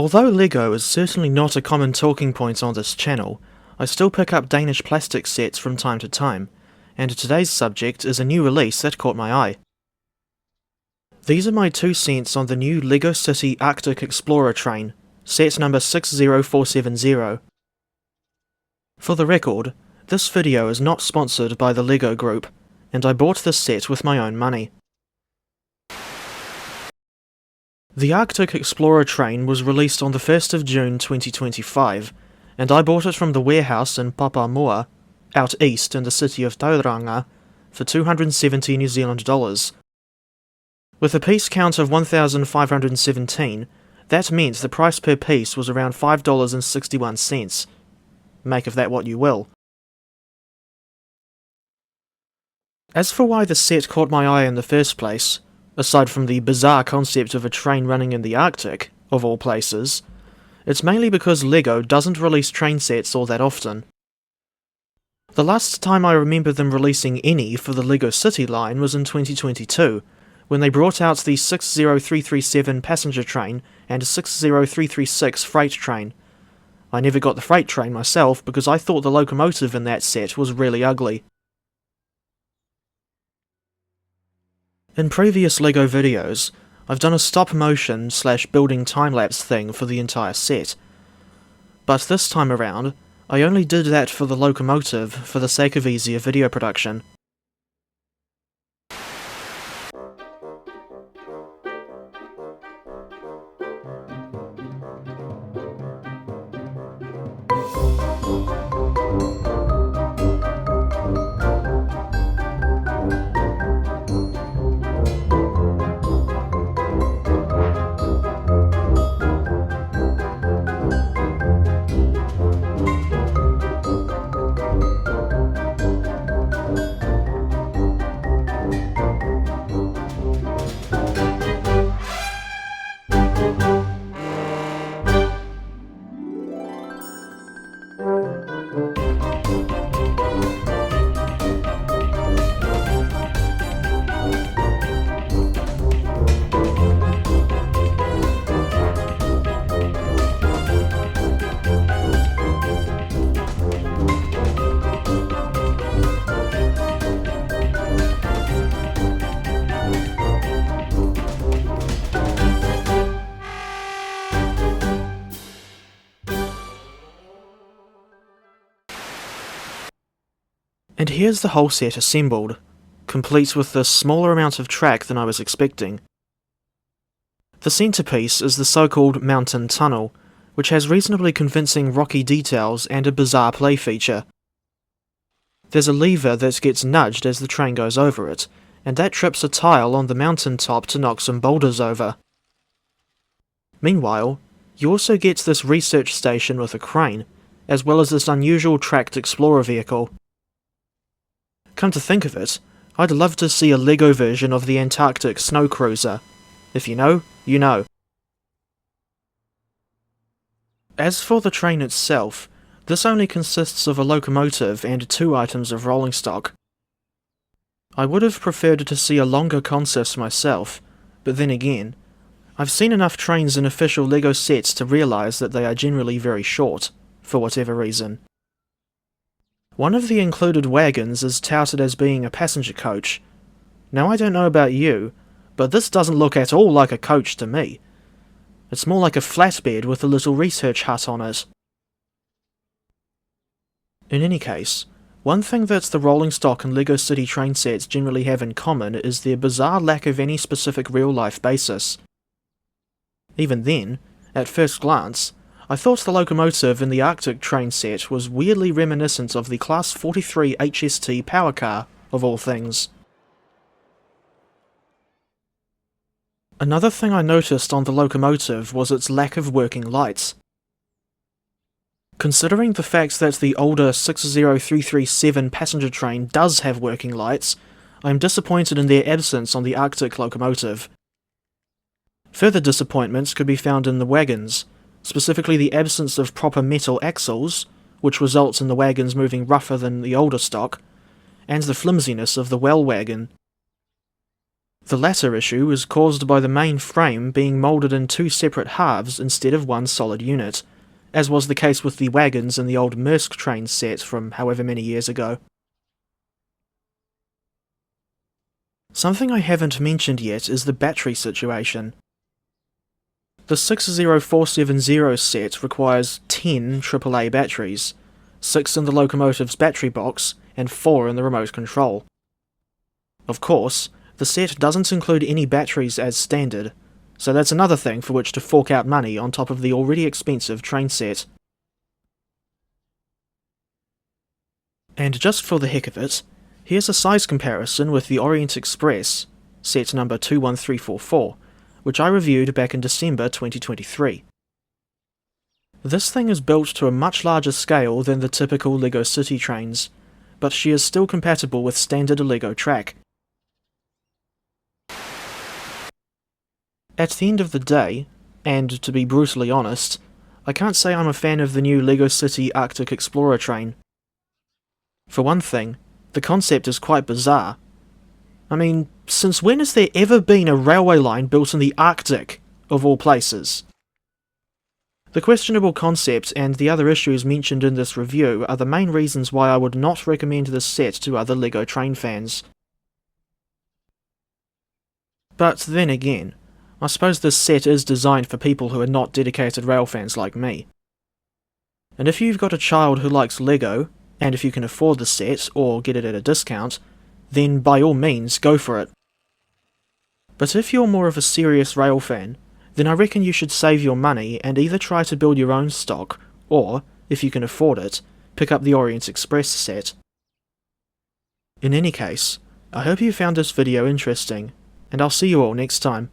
Although LEGO is certainly not a common talking point on this channel, I still pick up Danish plastic sets from time to time, and today's subject is a new release that caught my eye. These are my 2 cents on the new LEGO City Arctic Explorer train, set number 60470. For the record, this video is not sponsored by the LEGO Group, and I bought this set with my own money. The Arctic Explorer train was released on the 1st of June 2025, and I bought it from the warehouse in Papamoa, out east in the city of Tauranga, for 270 New Zealand dollars. With a piece count of 1,517, that meant the price per piece was around $5.61. Make of that what you will. As for why the set caught my eye in the first place, aside from the bizarre concept of a train running in the Arctic, of all places, it's mainly because LEGO doesn't release train sets all that often. The last time I remember them releasing any for the LEGO City line was in 2022, when they brought out the 60337 passenger train and 60336 freight train. I never got the freight train myself because I thought the locomotive in that set was really ugly. In previous LEGO videos, I've done a stop-motion / building time-lapse thing for the entire set, but this time around, I only did that for the locomotive for the sake of easier video production. And here's the whole set assembled, complete with a smaller amount of track than I was expecting. The centerpiece is the so-called mountain tunnel, which has reasonably convincing rocky details and a bizarre play feature. There's a lever that gets nudged as the train goes over it, and that trips a tile on the mountain top to knock some boulders over. Meanwhile, you also get this research station with a crane, as well as this unusual tracked explorer vehicle. Come to think of it, I'd love to see a LEGO version of the Antarctic snow cruiser. If you know, you know. As for the train itself, this only consists of a locomotive and 2 items of rolling stock. I would have preferred to see a longer consist myself, but then again, I've seen enough trains in official LEGO sets to realise that they are generally very short, for whatever reason. One of the included wagons is touted as being a passenger coach. Now I don't know about you, but this doesn't look at all like a coach to me. It's more like a flatbed with a little research hut on it. In any case, one thing that the rolling stock and LEGO City train sets generally have in common is their bizarre lack of any specific real-life basis. Even then, at first glance, I thought the locomotive in the Arctic train set was weirdly reminiscent of the Class 43 HST power car, of all things. Another thing I noticed on the locomotive was its lack of working lights. Considering the fact that the older 60337 passenger train does have working lights, I am disappointed in their absence on the Arctic locomotive. Further disappointments could be found in the wagons, specifically the absence of proper metal axles, which results in the wagons moving rougher than the older stock, and the flimsiness of the well wagon. The latter issue is caused by the main frame being moulded in two separate halves instead of one solid unit, as was the case with the wagons in the old Maersk train set from however many years ago. Something I haven't mentioned yet is the battery situation. The 60470 set requires 10 AAA batteries, 6 in the locomotive's battery box and 4 in the remote control. Of course, the set doesn't include any batteries as standard, so that's another thing for which to fork out money on top of the already expensive train set. And just for the heck of it, here's a size comparison with the Orient Express, set number 21344, which I reviewed back in December 2023. This thing is built to a much larger scale than the typical LEGO City trains, but she is still compatible with standard LEGO track. At the end of the day, and to be brutally honest, I can't say I'm a fan of the new LEGO City Arctic Explorer train. For one thing, the concept is quite bizarre. I mean, since when has there ever been a railway line built in the Arctic, of all places? The questionable concept and the other issues mentioned in this review are the main reasons why I would not recommend this set to other LEGO train fans. But then again, I suppose this set is designed for people who are not dedicated rail fans like me. And if you've got a child who likes LEGO, and if you can afford the set or get it at a discount, then by all means go for it. But if you're more of a serious rail fan, then I reckon you should save your money and either try to build your own stock, or, if you can afford it, pick up the Orient Express set. In any case, I hope you found this video interesting, and I'll see you all next time.